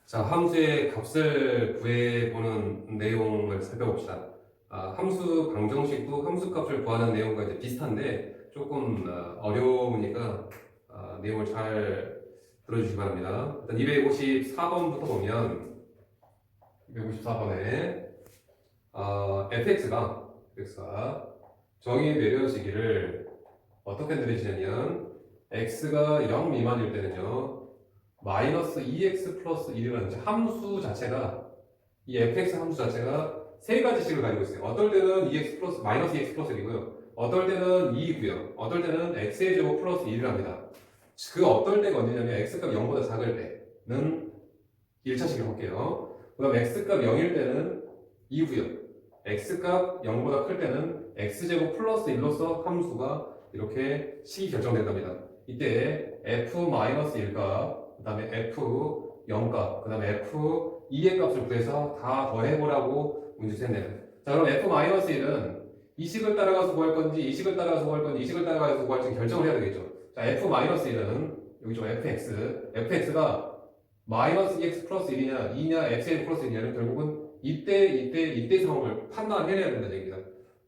자, 함수의 값을 구해보는 내용을 살펴봅시다. 함수 방정식도 함수 값을 구하는 내용과 이제 비슷한데 조금 어려우니까 내용을 잘 들어주시기 바랍니다. 일단 254번부터 보면 254번에 fx가 정의 내려지기를 어떻게 내려지냐면 x가 0 미만일 때는요 마이너스 2x 플러스 1이라는 함수 자체가 이 fx 함수 자체가 세 가지 식을 가지고 있어요. 어떨 때는 2x 플러스 마이너스 2x 플러스 1이고요. 어떨 때는 2이고요. 어떨 때는 x의 제곱 플러스 1이랍니다. 그 어떨 때가 언제냐면 x값 0보다 작을 때는 1차식을 볼게요. 그 다음 x값 0일 때는 2고요. x값 0보다 클 때는 x제곱 플러스 1로서 함수가 이렇게 식이 결정된답니다. 이때 f-1값 그 다음에 f 0값, 그 다음에 f 2의 값을 구해서 다 더해보라고 문제 주셨네요. 자, 그럼 f-1은 이 식을 따라가서 구할 건지, 이 식을 따라가서 구할 건지, 이 식을 따라가서 구할지 결정을 해야 되겠죠. 자, f-1은 여기 좀 fx가 마이너스 2x 플러스 1이냐, 2냐, x의 플러스 1이냐는 결국은 이때 상황을 판단해내야 된다는 얘기입니다.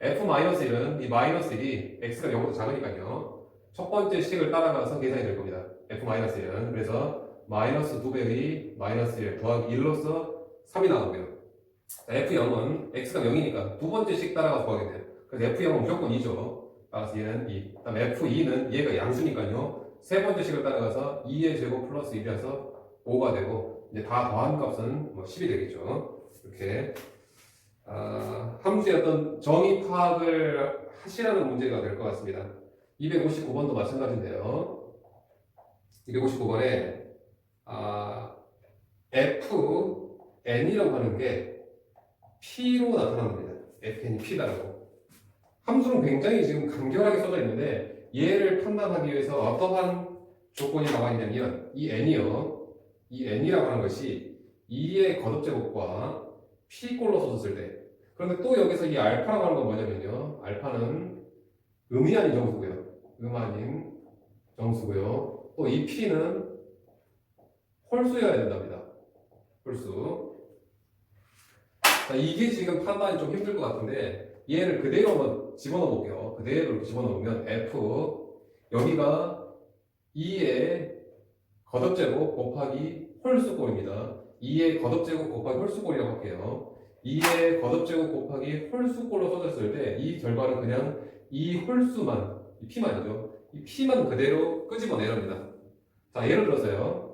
f-1은 이 마이너스 1이 x가 0보다 작으니까요. 첫 번째 식을 따라가서 계산이 될 겁니다. f-1은. 그래서 마이너스 2배의 마이너스 1 더하기 1로서 3이 나오고요. f0은 x가 0이니까 두 번째 식 따라가서 구하겠네요. 그래서 f0은 무조건 2죠. 따라서 얘는 2. 그 다음에 f2는 얘가 양수니까요. 세 번째 식을 따라가서 2의 제곱 플러스 1이라서 5가 되고 이제 다 더한 값은 뭐 10이 되겠죠. 이렇게 함수의 어떤 정의 파악을 하시라는 문제가 될 것 같습니다. 259번도 마찬가지인데요. 259번에 fn이라고 하는 게 p로 나타납니다. fn이 p다라고. 함수는 굉장히 지금 간결하게 써져 있는데 얘를 판단하기 위해서 어떠한 조건이 나와 있냐면 이 n이라고 하는 것이 2의 거듭제곱과 p꼴로 써졌을 때. 그런데 또 여기서 이 알파라고 하는 건 뭐냐면요. 알파는 음이 아닌 정수고요. 음 아닌 정수고요. 또 이 p는 홀수여야 된답니다. 홀수. 자, 이게 지금 판단이 좀 힘들 것 같은데 얘를 그대로 한번 집어넣어 볼게요. 그대로 이렇게 집어넣으면 f 여기가 2의 거듭제곱 곱하기 홀수꼴입니다. 2의 거듭제곱 곱하기 홀수꼴이라고 할게요. 2의 거듭제곱 곱하기 홀수꼴로 써졌을 때 이 결과는 그냥 이 홀수만, 이 p만이죠. 이 p만 그대로 끄집어내랍니다. 자, 예를 들어서요.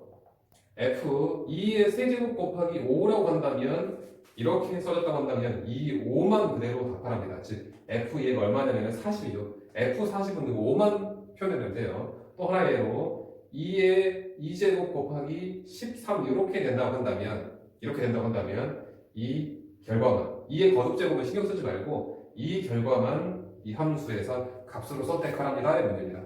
f 2의 세제곱 곱하기 5라고 한다면 이렇게 써졌다고 한다면 이 5만 그대로 답하랍니다. 즉 f2가 얼마냐면 40이죠. f40은 5만 표현하면 돼요. 또 하나 예로 2의 2제곱 곱하기 13 이렇게 된다고 한다면 이 결과만 2의 거듭제곱은 신경 쓰지 말고 이 결과만 이 함수에서 값으로 선택하랍니다. 이 문제입니다.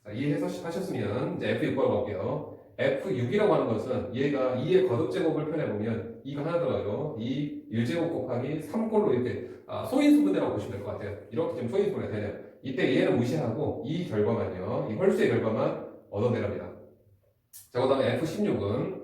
자, 이해하셨으면 이제 F6 볼게요. F6이라고 하는 것은 얘가 2의 거듭제곱을 표현해보면 2가 하나 들어가죠. 2, 1제곱 곱하기 3꼴로 이렇게 소인수분해라고 보시면 될 것 같아요. 이렇게 지금 소인수분해가 되네요. 이때 얘는 무시하고 이 결과만요. 이 홀수의 결과만 얻어내랍니다. 자, 그 다음에 F16은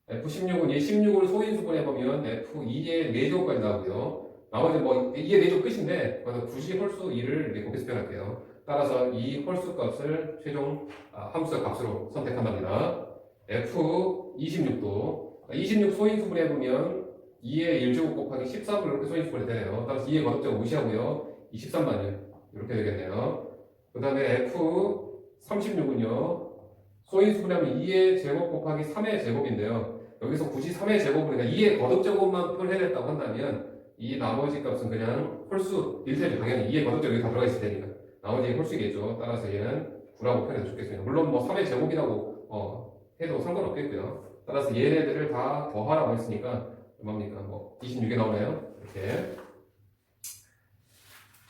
이 16을 소인수분해보면 F2의 4제곱까지 나오고요. 나머지 뭐 2의 4제곱 끝인데 굳이 홀수 2를 이렇게 곱해서 표현할게요. 따라서 이 홀수 값을 최종 함수의 값으로 선택한답니다. F26도 26 소인수분해 해보면 2의 1제곱 곱하기 13을 이렇게 소인수분해 되네요. 따라서 2의 거듭제곱 무시하고요. 23만요. 이렇게 되겠네요. 그 다음에 F36은요. 소인수분해하면 2의 제곱 곱하기 3의 제곱인데요. 여기서 굳이 3의 제곱을 그러니까 2의 거듭제곱만 표현해냈다고 한다면 이 나머지 값은 그냥 홀수 1세죠. 당연히 2의 거듭제곱이 다 들어가 있을 테니까. 나머지 홀수겠죠. 따라서 얘는 9라고 표현해서 좋겠습니다. 물론 뭐 3의 제곱이라고 해도 상관없겠고요. 따라서 얘네들을 다 더하라고 했으니까 얼마입니까? 뭐 26에 나오네요. 이렇게.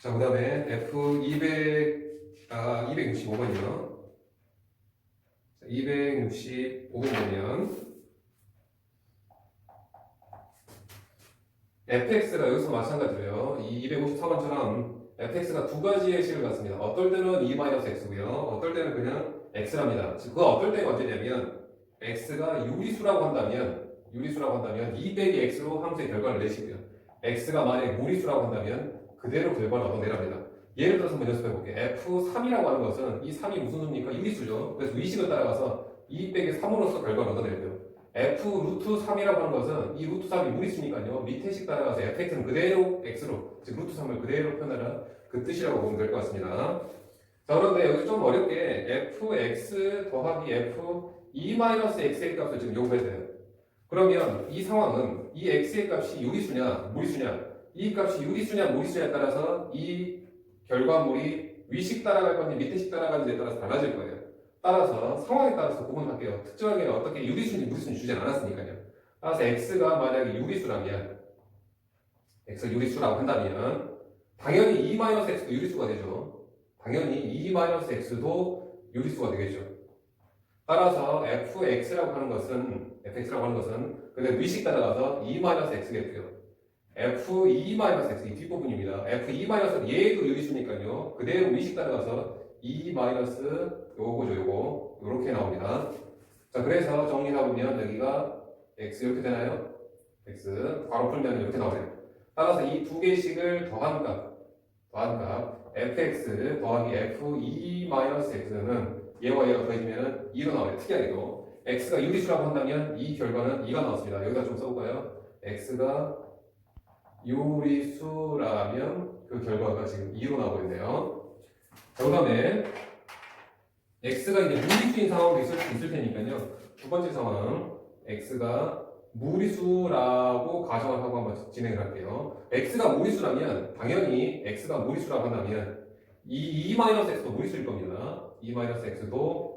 자, 그 다음에 F265번이요. 265번 보면 fx가 여기서 마찬가지로요. 이 254번처럼 fx가 두 가지의 식을 갖습니다. 어떨 때는 2-x고요. 어떨 때는 그냥 x랍니다. 그 어떨 때가 언제냐면 x가 유리수라고 한다면 유리수라고 한다면 2 빼기 x로 함수의 결과를 내시고요. x가 만약에 무리수라고 한다면 그대로 결과를 얻어내랍니다. 예를 들어서 한번 연습해 볼게요. F3이라고 하는 것은 이 3이 무슨 수입니까? 유리수죠. 그래서 위식을 따라가서 2 빼기 3으로서 결과를 얻어내고요. F 루트 3이라고 하는 것은 이 루트 3이 무리수니까요. 밑에 식 따라가서 fx는 그대로 x로, 즉 루트 3을 그대로 표현하라 그 뜻이라고 보면 될 것 같습니다. 자, 그런데 여기 좀 어렵게 fx 더하기 f2-x의 값을 지금 요구해야 돼요. 그러면 이 상황은 이 x의 값이 유리수냐 무리수냐, 이 값이 유리수냐 무리수냐에 따라서 이 결과물이 위식 따라갈 건지 밑에 식 따라가는지에 따라서 달라질 거예요. 따라서 상황에 따라서 구분할게요. 특정하게 어떻게 유리수인지 무리수인지 주지 않았으니까요. 따라서 x가 만약에 유리수라면, x가 유리수라고 한다면 당연히 2-x도 유리수가 되죠. 당연히 2-x도 유리수가 되겠죠. 따라서 fx라고 하는 것은 근데 위식 따라가서 2-x겠고요. f2-x 이 뒷부분입니다. f2- 얘도 유리수니까요. 그대로 위식 따라가서 2- 요거죠. 요렇게 나옵니다. 자, 그래서 정리해보면 여기가 x 이렇게 되나요? x 바로 풀면 이렇게 나오네요. 따라서 이 두 개씩을 더한 값 fx 더하기 f2-x는 얘와 얘가 더해지면 2로 나와요. 특이하게도 x가 유리수라고 한다면 이 결과는 2가 나왔습니다. 여기다 좀 써볼까요? x가 유리수라면 그 결과가 지금 2로 나오고 있네요. 자, 그 다음에 x가 이제 무리수인 상황도 있을 테니까요. 두 번째 상황, x가 무리수라고 가정을 하고 한번 진행을 할게요. x가 무리수라면 당연히 x가 무리수라고 한다면 이 2-x도 무리수일 겁니다. 2-x도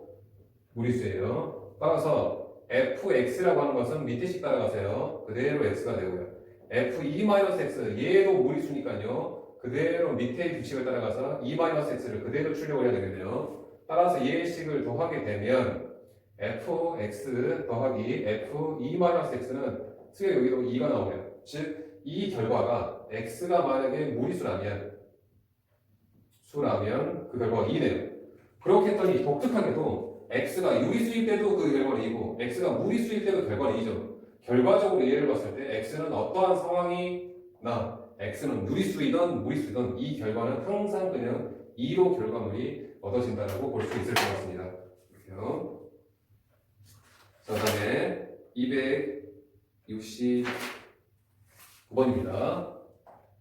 무리수예요. 따라서 fx라고 하는 것은 밑에 식 따라가세요. 그대로 x가 되고요. f2-x 얘도 무리수니까요. 그대로 밑에 규칙을 따라가서 2-x를 그대로 출력을 해야 되겠네요. 따라서 얘의 식을 더하게 되면 fx 더하기 f2-x는 수의 여기도 2가 나오네요. 즉 이 결과가 x가 만약에 무리수라면 그 결과가 2네요. 그렇게 했더니 독특하게도 x가 유리수일 때도 그 결과는 2고 x가 무리수일 때도 결과는 2죠. 결과적으로 얘를 봤을 때 x는 어떠한 상황이나 x는 유리수이든 무리수이든 이 결과는 항상 그냥 2로 결과물이 얻어진다고 볼 수 있을 것 같습니다. 이렇게요. 자, 다음에 269번입니다.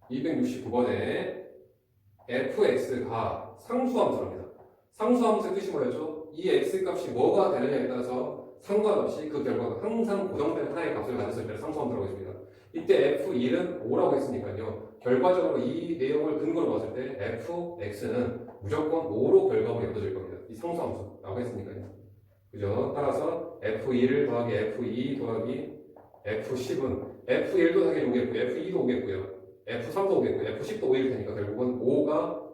269번에 fx가 상수함수랍니다. 상수함수의 뜻이 뭐였죠? 이 x 값이 뭐가 되느냐에 따라서 상관없이 그 결과가 항상 고정된 하나의 값을 가졌을 때 상수함수라고 했습니다. 이때 f1은 5라고 했으니까요. 결과적으로 이 내용을 근거로 봤을 때 fx는 무조건 5로 결과물이 얻어질 겁니다. 이 상수함수라고 했으니까요. 그죠? 따라서 f1을 더하기 f2 더하기 f10은 f1도 당연히 오겠고 f2도 오겠고요. f3도 오겠고 f10도 5일 테니까 결국은 5가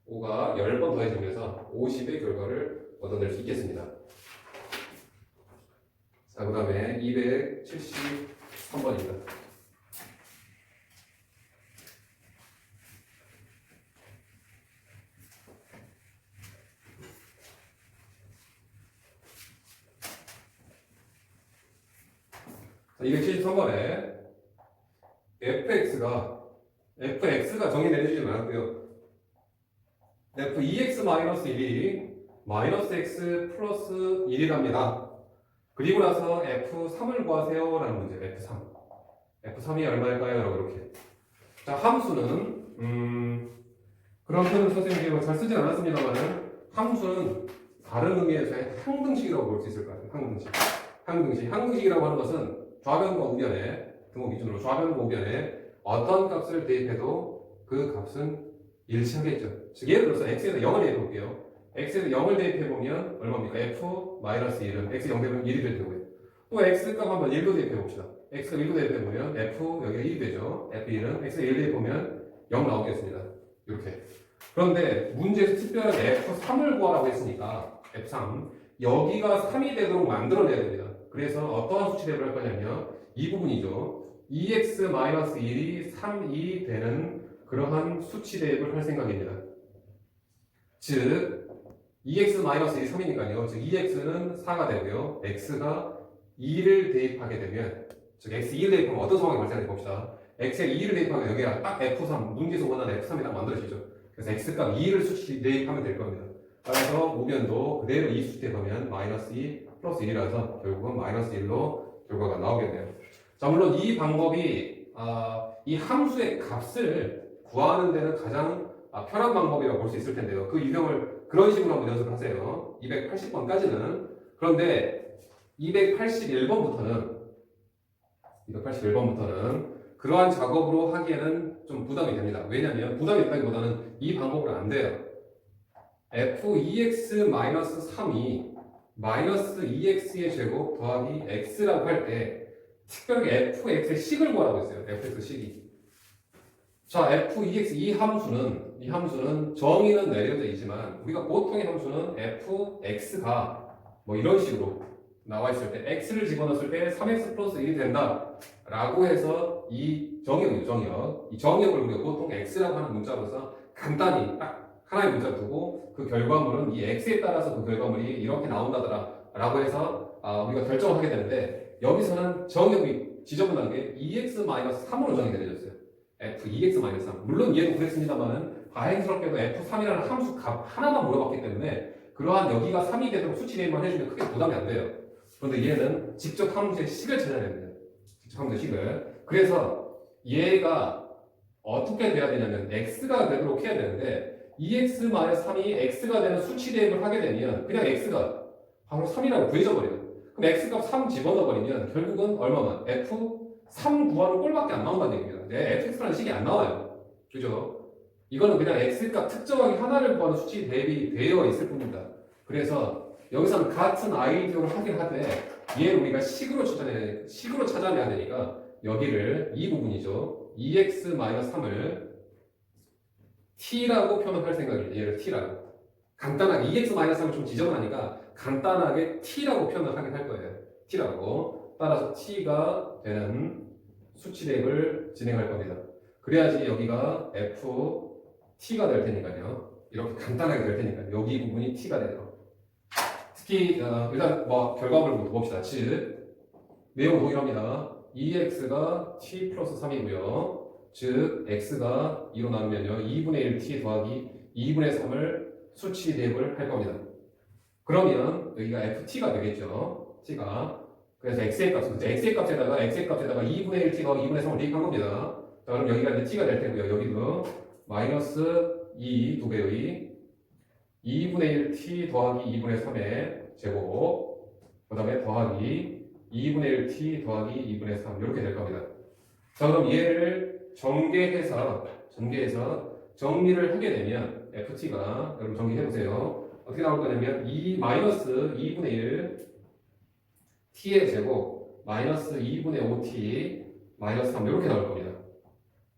10번 더해지면서 50의 결과를 얻어낼 수 있겠습니다. 자, 그 다음에 273번입니다. 자, 273번에 fx가 정의 내려주지 않았고요. f2x-1이 -x 플러스 1이랍니다. 그리고 나서 f3을 구하세요 라는 문제. f3이 얼마일까요? 이렇게. 자, 함수는 그런 표현 선생님이 잘 쓰진 않았습니다만 함수는 다른 의미에서의 항등식이라고 볼 수 있을 것 같아요. 항등식이라고 하는 것은 좌변과 우변에, 등호 기준으로 좌변과 우변에 어떤 값을 대입해도 그 값은 일치하겠죠. 즉 예를 들어서 x에서 0을 대입해 볼게요. x에서 0을 대입해 보면 얼마입니까? f-1은 x 0 되면 1이 될 테고요. 또 x 값 한번 1도 대입해 봅시다. x가 1도 대입해 보면 f 여기가 1이 되죠. f1은 x가 1 대입해 보면 0 나오겠습니다. 이렇게. 그런데 문제에서 특별하게 f3을 구하라고 했으니까 f3 여기가 3이 되도록 만들어내야 됩니다. 그래서 어떠한 수치 대입을 할 거냐면 이 부분이죠. 2x-1이 3이 되는 그러한 수치 대입을 할 생각입니다. 즉 2x-1이 3이니까요. 즉 2x는 4가 되고요. x가 2를 대입하게 되면, 즉 x2를 대입하면 어떤 상황이 발생할지 봅시다. x에 2를 대입하면 여기가 딱 f3, 문제에서 원하는 f3이 딱 만들어지죠. 그래서 x값 2를 수치 대입하면 될 겁니다. 따라서 우변도 그대로 이 수치 대입하면 마이너스 2 플러스 1이라서 결국은 마이너스 1로 결과가 나오겠네요. 자, 물론 이 방법이 이 함수의 값을 구하는 데는 가장 편한 방법이라고 볼 수 있을 텐데요. 그 유형을 그런 식으로 한번 연습을 하세요. 280번까지는. 그런데 281번부터는 그러한 작업으로 하기에는 좀 부담이 됩니다. 왜냐하면 부담이 있다기보다는 이 방법으로 안 돼요. f2x-3이 마이너스 2x의 제곱 더하기 x라고 할 때 특별하게 fx의 식을 구하라고 했어요. fx 식이. 자, f2x 이 함수는 정의는 내려져 있지만 우리가 보통의 함수는 fx가 뭐 이런 식으로 나와 있을 때 x를 집어넣었을 때 3x 플러스 1이 된다 라고 해서 이 정의역을 우리가 보통 x라고 하는 문자로서 간단히 딱 하나의 문자를 두고 그 결과물은 이 x에 따라서 그 결과물이 이렇게 나온다더라 라고 해서 우리가 결정을 하게 되는데 여기서는 정의역이 지저분한 게 2x-3으로 정의 내려졌어요. f2x-3. 물론 얘도 그랬습니다만은 다행스럽게도 f3이라는 함수 값 하나만 물어봤기 때문에 그러한 여기가 3이 되도록 수치 대입만 해주면 크게 부담이 안 돼요. 그런데 얘는 직접 함수의 식을 찾아야 됩니다. 직접 함수의 식을. 그래서 얘가 어떻게 돼야 되냐면 x가 되도록 해야 되는데 2x-3이 x가 되는 수치 대입을 하게 되면 그냥 x가 바로 3이라고 구해져 버려요. 그럼 x값 3 집어넣어 버리면 결국은 얼마만? f3 구하는 꼴밖에 안 나온다는 얘기입니다. fx라는 식이 안 나와요. 그죠? 이거는 그냥 x값 특정하게 하나를 구하는 수치 대입이 되어 있을 뿐입니다. 그래서 여기서는 같은 아이디어를 하긴 하되 얘를 우리가 식으로 찾아내야 되니까 여기를 이 부분이죠. 2x-3을 t라고 표현할 생각이에요. 얘를 t라고. 간단하게 2x-3을 좀 지저분하니까 간단하게 t라고 표현을 하긴 할 거예요. t라고. 따라서 t가 되는 수치 대입을 진행할 겁니다. 그래야지 여기가 ft가 될 테니까요. 이렇게 간단하게 될 테니까요. 여기 부분이 t가 돼요. 특히 일단 뭐 결과물을 봅시다. 즉 내용 동일합니다. 2x가 t 플러스 3이고요. 즉 x가 2로 나누면요 2분의 1t 더하기 2분의 3을 수치 대입을 할 겁니다. 그러면 여기가 ft가 되겠죠. t가. 그래서 x의 값에다가 2분의 1t 더하기 2분의 3을 대입한 겁니다. 자, 그럼 여기가 이제 t가 될 테고요. 여기도 마이너스 2 두 배의 2분의 1t 더하기 2분의 3의 제곱 그 다음에 더하기 2분의 1t 더하기 2분의 3 이렇게 될 겁니다. 자, 그럼 얘를 전개해서 정리를 하게 되면 ft가 여러분 정리해보세요. 어떻게 나올 거냐면 2 마이너스 2분의 1 t의 제곱 마이너스 2분의 5t 마이너스 3 이렇게 나올 겁니다.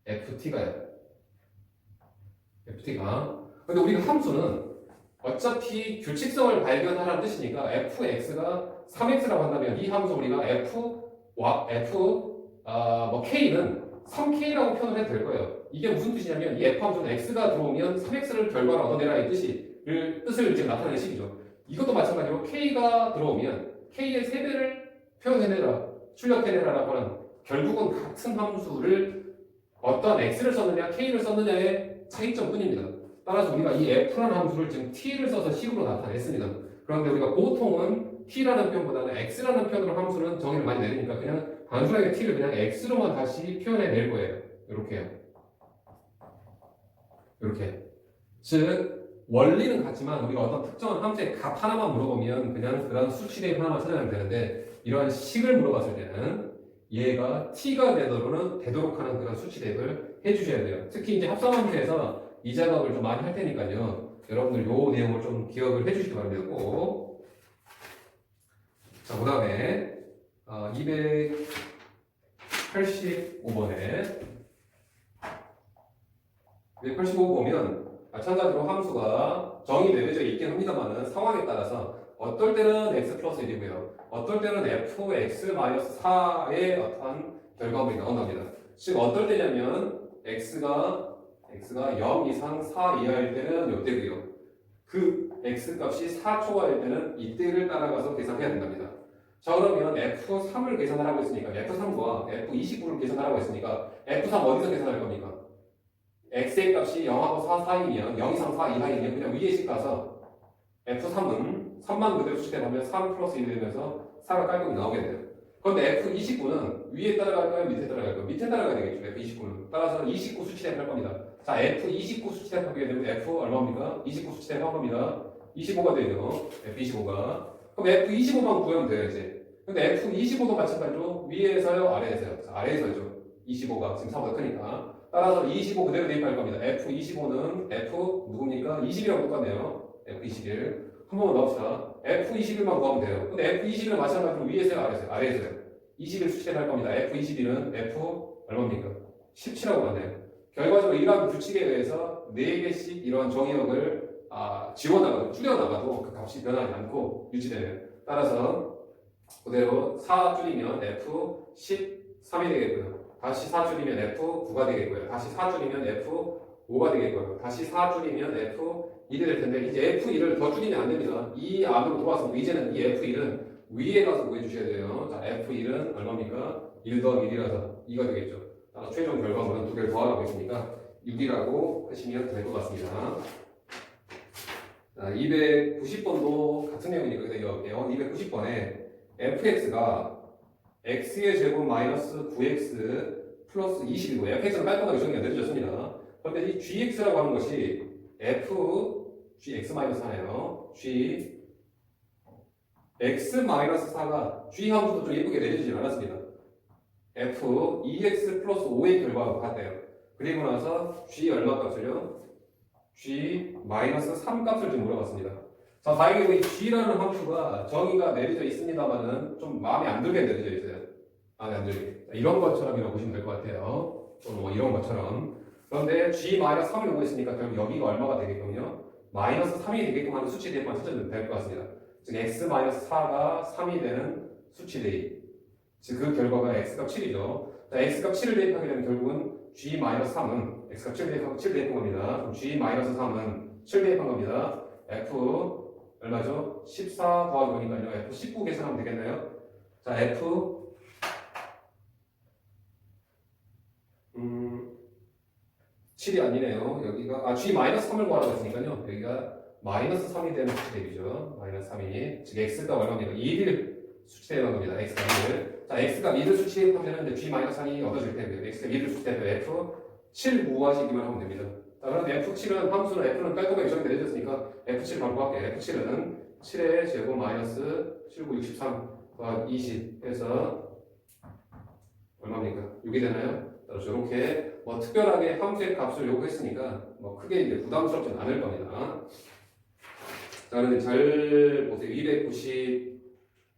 ft가 근데 우리가 함수는 어차피 규칙성을 발견하라는 뜻이니까 fx가 3x라고 한다면 이 함수 우리가 k는 3k라고 표현을 해도 될 거예요. 이게 무슨 뜻이냐면 이 f 함수는 x가 들어오면 3x를 결과로 얻어내라 이 뜻을 지금 나타내는 식이죠. 이것도 마찬가지로 k가 들어오면 k의 3배를 표현해내라, 출력해내라라고 하는 결국은 같은 함수를 어떤 x를 썼느냐 k를 썼느냐의 차이점 뿐입니다. 따라서 우리가 이 f라는 함수를 지금 t를 써서 식으로 나타냈습니다. 그런데 우리가 보통은 t라는 표현보다는 x라는 표현으로 함수는 정의를 많이 내리니까 그냥 단순하게 t를 그냥 x로만 다시 표현해낼 거예요. 이렇게요. 이렇게. 즉 원리는 같지만 우리가 어떤 특정한 함수의 값 하나만 물어보면 그냥 그런 수치 대입 하나만 찾아내면 되는데 이러한 식을 물어봤을 때는 얘가 t가 되도록 하는 그런 수치 대입을 해주셔야 돼요. 특히 이제 합성함수에서 이 작업을 좀 많이 할 테니까요. 여러분들 요 내용을 좀 기억을 해주시기 바랍니다. 꼭. 자, 그 다음에 285번에 285 보면 마찬가지로 함수가 정의 내려져 있긴 합니다만은 상황에 따라서 어떨 때는 x 플러스 1이고요. 어떨 때는 fx-4의 어떠한 결과물이 나온답니다. 즉 어떨 때냐면 x가 0 이상 4 이하일 때는 이때고요. 그 x 값이 4 초과일 때는 이때를 따라가서 계산해야 된답니다. 자, 그러면 F3을 계산하라고 했으니까 F3과 F29를 계산하라고 했으니까 F3 어디서 계산할 겁니까? x의 값이 0하고 4 사이면 0 이상 4 이하이면 그냥 위에 식 가서 F3은 3만 그대로 수치대보면 3 플러스 1이 되면서 4가 깔끔히 나오게 돼요. 그런데 F29는 위에 따라갈까요? 밑에 따라갈까요? 밑에 따라가야 되겠죠. F29는. 따라서 29 수치대입할 겁니다. 자, F29 수치대입하게 되면 F 얼마입니까? 29 수치대입할 겁니다. 25가 되죠. F25가. 그럼 F25만 구하면 돼요, 이제. 근데 F25도 마찬가지로 위에서요, 아래에서요? 자, 아래에서죠. 25가 지금 4보다 크니까. 따라서 25 그대로 대입할 겁니다. F25는 F 누굽니까? 20이랑 똑같네요. F21. 한 번만 넣읍시다. F21만 구하면 돼요. 근데 F21은 마찬가지로 위에서요, 아래에서요? 아래에서요. 21 수치대입할 겁니다. F21은 F 얼마입니까? 17하고 같네요. 결과적으로 이러한 규칙에 의해서 4개씩 이런 정의역을 지워나가도 줄여나가도 그 값이 변하지 않고 유지되네요. 따라서 그대로 4 줄이면 F13이 되겠고요. 다시 4 줄이면 F9가 되겠고요. 다시 4 줄이면 F5가 되겠고요. 다시 4 줄이면 F1이 될 텐데 이제 F1을 더 줄이면 안 됩니다. 이 안으로 들어왔습니다. 이제는 이 F1은 위에 가서 구해 주셔야 돼요. 자, F1은 얼마입니까? 1 더하기 1이라서 2가 되겠죠. 따라서 최종 결과물은 2개를 더하라고 했으니까 6이라고 하시면 될 것 같습니다. 290번도 같은 내용이니까 그냥 이어갈게요. 290번에 fx가 x의 제곱 마이너스 9x 플러스 20이고 fx는 깔끔하게 정리가 내려졌습니다. 그런데 이 gx라고 하는 것이 gx 마이너스 4네요. x 마이너스 4가 g 함수도 좀 예쁘게 내려지지 않았습니다. f 2x 플러스 5의 결과가 같대요. 그리고 나서 g 얼마 값을요? g 마이너스 3 값을 좀 물어봤습니다. 자, 다행히도 이 g라는 함수가 정의가 내려져 있습니다만은 좀 마음에 안 들게 내려져 있어요. 마음에 안 들게. 이런 것처럼이라고 보시면 될 것 같아요. 또는 뭐 이런 것처럼. 그런데 g 마이너스 3을 요구했으니까 결국 여기가 얼마가 되겠군요? 마이너스 3이 되게끔 하는 수치 대입만 찾아주면 될 것 같습니다. 즉 x 마이너스 4가 3이 되는 수치 대입. 즉 그 결과가 x값 7이죠. 자, x값 7을 대입하게 되면 결국은 g 마이너스 3은 x값 7 대입하고 7 대입한 겁니다. 그럼 g 마이너스 3은 7 대입한 겁니다. f 얼마죠? 14 더하기 거니까요. f 19 계산하면 되겠나요? 자, f 7이 아니네요. 여기가 g 마이너스 3을 구하라고 했으니까요. 여기가 마이너스 3이 되는 수치 대입이죠. 마이너스 3이. 즉 x가 얼마입니까? 1을 수치 대입한 겁니다. x가 1을. 자, x가 1을 수치 대입하면 g 마이너스 3이 얻어질 텐데요. x가 1을 수치 대입하면 f7 구하시기만 하면 됩니다. 자, 그런데 f7은 함수는 f는 깔끔하게 정의 내려졌으니까 f7 바로 구할게요. f7은 7의 제곱 마이너스 7, 9, 63 더하기 20 해서 얼마입니까? 6이 되나요? 따라서 이렇게 뭐 특별하게 함수의 값을 요구했으니까 뭐 크게 이제 부담스럽진 않을 겁니다. 자, 그런데 잘 보세요.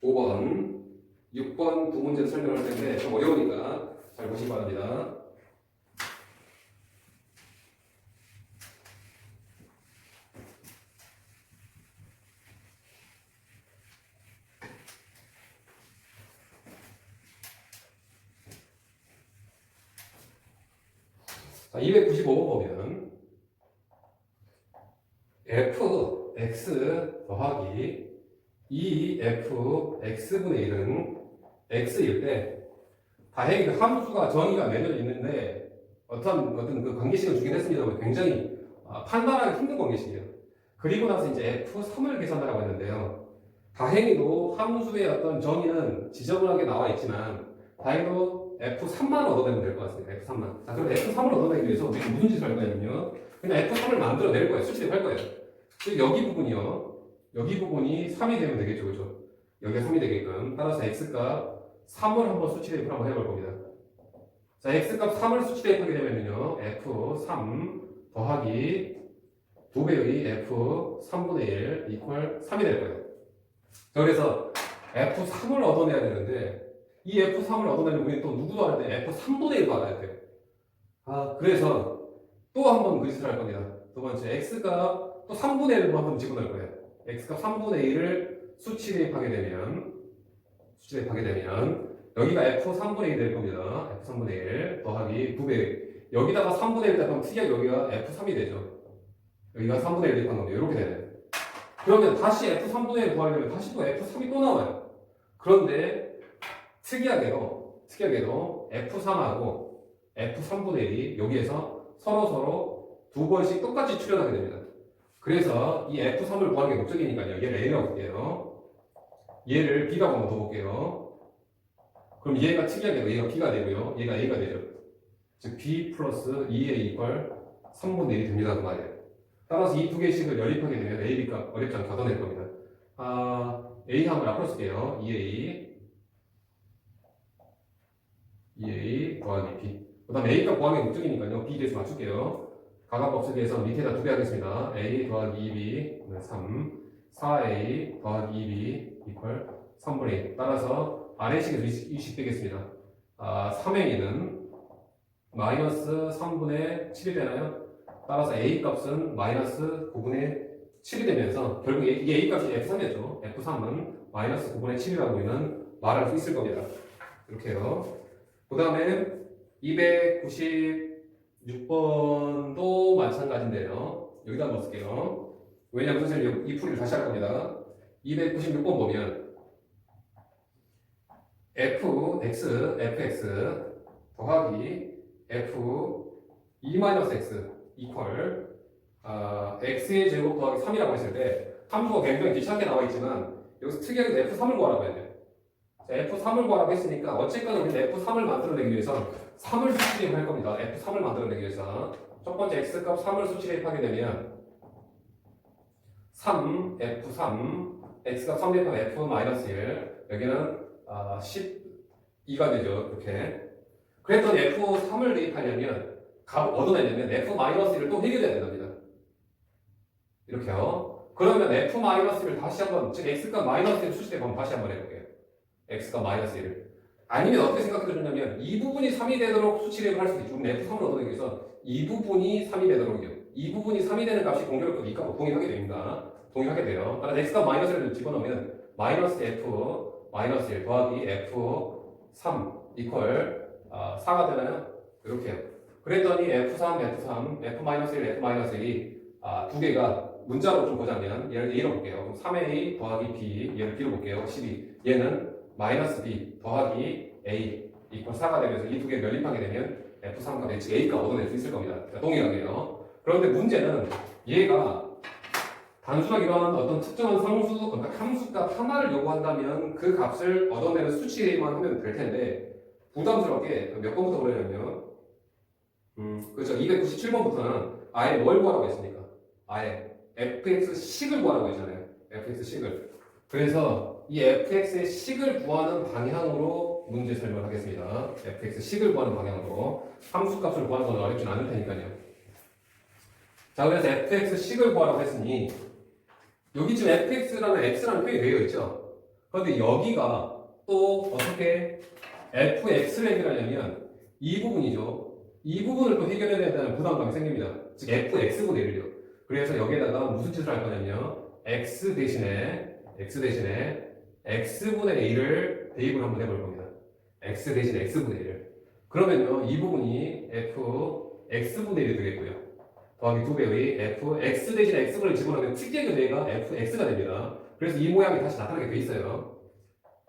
295번 6번 두 문제 설명할 텐데 좀 어려우니까 잘 보시기 바랍니다. 자, 295번 보면 fx 더하기 2fx분의 1은 x일 때 다행히 그 함수가 정의가 내려져 있는데 어떤 그 관계식을 주긴 했습니다만 굉장히 판단하기 힘든 관계식이에요. 그리고 나서 이제 f3을 계산하라고 했는데요. 다행히도 함수의 어떤 정의는 지저분하게 나와 있지만 다행히도 F3만 얻어내면 될 것 같습니다. F3만. 자, 그럼 F3을 얻어내기 위해서 우리가 무슨 짓을 할 거냐면요. 그냥 F3을 만들어낼 거예요. 수치를 할 거예요. 즉, 여기 부분이요. 여기 부분이 3이 되면 되겠죠. 그죠? 여기가 3이 되게끔. 따라서 X값 3을 한번 수치 대입을 한번 해볼 겁니다. 자, X값 3을 수치 대입하게 되면요. F3 더하기 2배의 F3분의 1 이퀄 3이 될 거예요. 자, 그래서 F3을 얻어내야 되는데 이 F3을 얻어내면 우리는 또 누구도 안 돼? F3분의 1도 알아야 돼요. 그래서 또 한 번 그 짓을 할 겁니다. 두 번째, X가 또 3분의 1로 한번 집어넣을 거예요. X가 3분의 1을 수치 대입하게 되면 여기가 F3분의 1이 될 겁니다. F3분의 1 더하기 2배. 여기다가 3분의 1 대입하면 특이하게 여기가 F3이 되죠. 여기가 3분의 1 대입한 겁니다. 이렇게 되네요. 그러면 다시 F3분의 1 구하려면 다시 또 F3이 또 나와요. 그런데 특이하게도 F3하고 F3분의 1이 여기에서 서로 두 번씩 똑같이 출현하게 됩니다. 그래서 이 F3을 구하는 게 목적이니까요. 얘를 A라고 볼게요. 얘를 B라고 한번 더 볼게요. 그럼 얘가 특이하게도 얘가 B가 되고요. 얘가 A가 되죠. 즉 B 플러스 2A 이퀄 3분의 1이 됩니다. 그 말이에요. 따라서 이 두 개씩을 연립하게 되면 A, B가 어렵지 않게 얻어낼 겁니다. A 함을 앞으로 쓸게요. 2A 더하기 B. 그 다음에 A가 구하는 게 목적이니까요. B 대수 맞출게요. 가각법 쓰기에서 밑에다 두 개 하겠습니다. A 더하기 2B 3 4A 더하기 2B 이퀄 3분의 1. 따라서 아래식에서 이식 되겠습니다. 3A는 마이너스 3분의 7이 되나요? 따라서 A 값은 마이너스 9분의 7이 되면서 결국 이게 A 값이 F3이었죠. F3은 마이너스 9분의 7이라고 우리는 말할 수 있을 겁니다. 이렇게요. 그 다음에 296번도 마찬가지인데요. 여기다 한번 쓸게요. 왜냐하면 선생님 이 풀이를 다시 할 겁니다. 296번 보면 fx 더하기 f2-x 이퀄 x의 제곱 더하기 3이라고 했을 때 함수가 굉장히 귀찮게 나와 있지만 여기서 특이하게 f3을 구하라고 해야 돼요. F3을 구하라고 했으니까 어쨌거나 우리는 F3을 만들어내기 위해서 3을 수치대입할 겁니다. F3을 만들어내기 위해서 첫 번째 X값 3을 수치대입하게 되면 3, F3, X값 3 대입하면 F-1 여기는 12가 되죠. 이렇게 그랬더니 F3을 대입하려면 값을 얻어내려면 F-1을 또 해결해야 된답니다. 이렇게요. 그러면 F-1을 다시 한번 즉 X값 마이너스 1 수치대입하면 다시 한번 해볼게요. X가 마이너스 1을. 아니면 어떻게 생각해주냐면 이 부분이 3이 되도록 수치대입을 할 수도 있죠. 그럼 F3을 얻어내기 위해서 이 부분이 3이 되도록이요. 이 부분이 3이 되는 값이 공교롭게도 이 값과 동일하게 됩니다. 동일하게 돼요. 따라서 X가 마이너스 1을 집어넣으면 마이너스 F 마이너스 1 더하기 F3 이퀄 4가 되나요? 이렇게요. 그랬더니 F3, F-1, F-1이 두 개가 문자로 좀 보자면 얘를 A로 볼게요. 그럼 3A 더하기 B 얘를 B로 볼게요. 12 얘는 마이너스 B 더하기 A 이퀄 4가 되면서 이 두 개를 연립하게 되면 F3과 즉 A가 얻어낼 수 있을 겁니다. 그러니까 동일하게요. 그런데 문제는 얘가 단순하게 이런 어떤 특정한 상수, 그러니까 함수값 하나를 요구한다면 그 값을 얻어내는 수치만 하면 될 텐데 부담스럽게 몇 번부터 그러냐면 그렇죠. 297번부터는 아예 뭘 구하라고 했습니까? 아예 fx식을 구하라고 했잖아요. fx식을. 그래서 이 fx의 식을 구하는 방향으로 문제 설명하겠습니다. fx식을 구하는 방향으로. 함수값을 구하는 건 어렵진 않을 테니까요. 자, 그래서 fx식을 구하라고 했으니 여기쯤 fx라는 x라는 표현이 되어 있죠. 그런데 여기가 또 어떻게 fx를 해결하냐면 이 부분이죠. 이 부분을 또 해결해야 된다는 부담감이 생깁니다. 즉 fx분의 1이요. 그래서 여기에다가 무슨 짓을 할 거냐면 x 대신에 x분의 a를 대입을 한번 해볼 겁니다. x 대신에 x분의 1을. 그러면요 이 부분이 fx분의 1이 되겠고요. 더하기 2배의 fx 대신에 x분을 집어넣으면 특이하게 얘가 fx가 됩니다. 그래서 이 모양이 다시 나타나게 돼 있어요.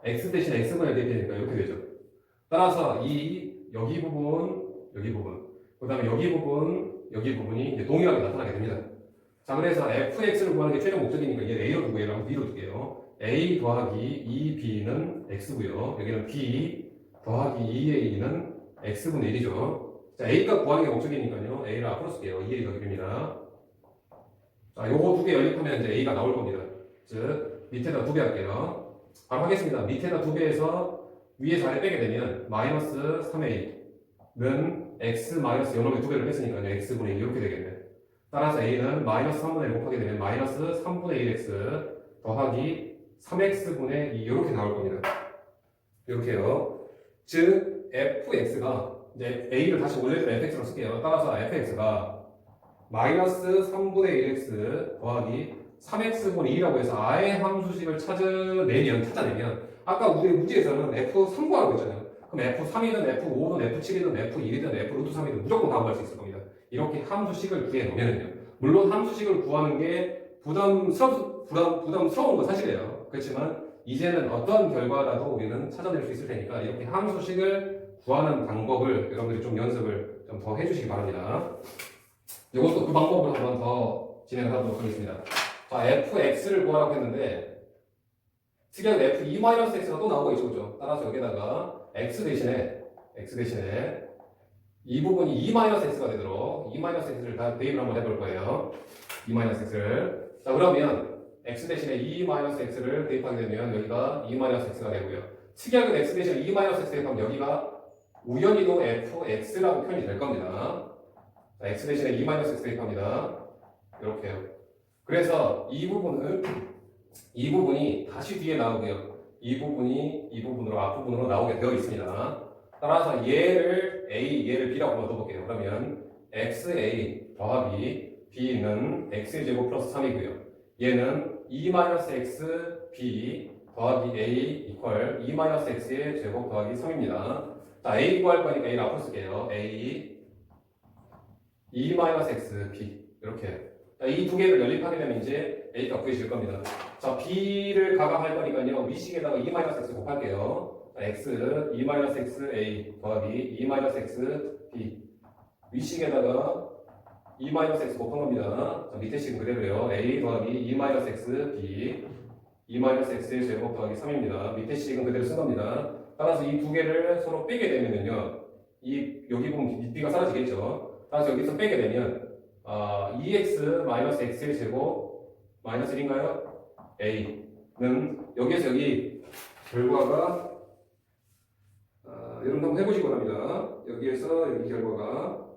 x 대신에 x분을 대입하니까 이렇게 되죠. 따라서 여기 부분, 그 다음에 여기 부분이 이제 동일하게 나타나게 됩니다. 자, 그래서 fx를 구하는 게 최종 목적이니까 얘를 a로 두고 얘를 b로 둘게요. a 더하기 2b는 x고요. 여기는 b 더하기 2a는 x분의 1이죠. 자, a값 구하는 게 목적이니까요. a를 앞으로 쓸게요. 2a 더하기 b입니다. 자, 요거 두 개 연립하면 이제 a가 나올 겁니다. 즉, 밑에다 두 배 할게요. 바로 하겠습니다. 밑에다 두 배에서 위에서 아래 빼게 되면 마이너스 3a는 x 마이너스 요놈의 두 배를 뺐으니까요. x분의 1 이렇게 되겠네. 따라서 a는 마이너스 3분의 1 곱하게 되면 마이너스 3분의 1x 더하기 3x분의 2 이렇게 나올 겁니다. 이렇게요. 즉 fx가 이제 a를 다시 올려서 fx로 쓸게요. 따라서 fx가 마이너스 3분의 1x 더하기 3x분의 2라고 해서 아예 함수식을 찾아내면 아까 우리 문제에서는 f3 구하라고 했잖아요. 그럼 f3이든 f5든 f7이든 f1이든 f 루트 3이든 무조건 다 구할 수 있을 겁니다. 이렇게 함수식을 구해 놓으면요. 물론 함수식을 구하는 게 부담스러운 건 사실이에요. 그렇지만 이제는 어떤 결과라도 우리는 찾아낼 수 있을 테니까 이렇게 함수식을 구하는 방법을 여러분들이 좀 연습을 좀 더 해주시기 바랍니다. 이것도 그 방법으로 한번 더 진행을 하도록 하겠습니다. 자, fx를 구하라고 했는데 특이하게 f2-x가 또 나오고 있죠, 그죠? 따라서 여기다가 x 대신에 이 부분이 2-x가 되도록 2-x를 다 대입을 한번 해볼 거예요. 2-x를. 자, 그러면 x 대신에 2-x를 대입하게 되면 여기가 2-x가 되고요. 특이하게 x 대신에 2-x 대입하면 여기가 우연히도 fx라고 표현이 될 겁니다. 자, x 대신에 2-x 대입합니다. 이렇게요. 그래서 이 부분이 다시 뒤에 나오고요. 이 부분으로 앞부분으로 나오게 되어 있습니다. 따라서 얘를 A, 얘를 B라고 한번 써볼게요. 그러면 XA 더하기 B는 X제곱 플러스 3이고요. 얘는 2-XB 더하기 A 이퀄 2-X의 제곱 더하기 3입니다. 자, A 구할 거니까 A를 앞으로 쓸게요. A 2-XB 이렇게. 이 두 개를 연립하게 되면 이제 A가 구해질 겁니다. 자, B를 가감할 거니까요. 위식에다가 2-X 곱할게요. 자, X 2-XA 더하기 2-XB 위식에다가 2-X 곱한 겁니다. 자, 밑에 식은 그대로요. A 더하기 2-XB 2-X의 제곱 더하기 3입니다. 밑에 식은 그대로 쓴 겁니다. 따라서 이 두 개를 서로 빼게 되면요. 여기 보면 B가 사라지겠죠. 따라서 여기서 빼게 되면 2x-x의 제곱 마이너스 1인가요? a는 여기에서 여기 결과가 여러분 한번 해보시기 바랍니다. 여기에서 여기 결과가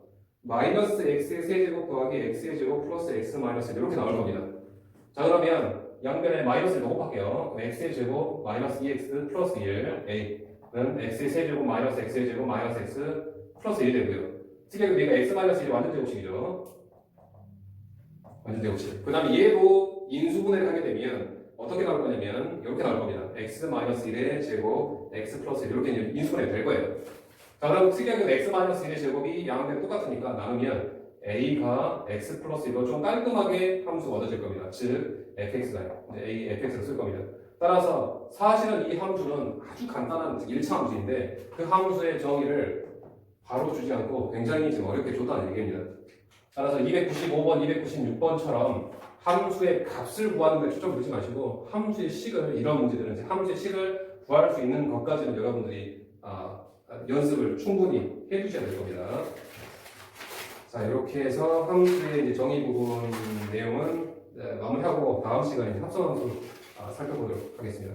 마이너스 x의 세제곱 더하기 x의 제곱 플러스 x 마이너스 이렇게 나올 겁니다. 자, 그러면 양변에 마이너스를 곱할게요. x의 제곱 마이너스 2x 플러스 1 a는 x의 세제곱 마이너스 x의 제곱 마이너스 x 플러스 1이 되고요. 특히 얘가 x 마이너스 1이 완전 제곱식이죠. 완전 제곱식. 그 다음에 얘도 인수분해를 하게 되면 어떻게 나올 거냐면 이렇게 나올 겁니다. x-1의 제곱 x 플러스 1 이렇게 인수분해 될 거예요. 자, 그럼 특이하게 x-1의 제곱이 양변이 똑같으니까 나누면 a가 x 플러스 1로 좀 깔끔하게 함수가 얻어질 겁니다. 즉 fx가요. a fx를 쓸 겁니다. 따라서 사실은 이 함수는 아주 간단한 1차 함수인데 그 함수의 정의를 바로 주지 않고 굉장히 좀 어렵게 줬다는 얘기입니다. 따라서 295번, 296번처럼 함수의 값을 구하는 데 초점 두지 마시고 함수의 식을, 이런 문제들은 이제 함수의 식을 구할 수 있는 것까지는 여러분들이 연습을 충분히 해주셔야 될 겁니다. 자, 이렇게 해서 함수의 이제 정의 부분 내용은 마무리하고 다음 시간에 합성함수 살펴보도록 하겠습니다.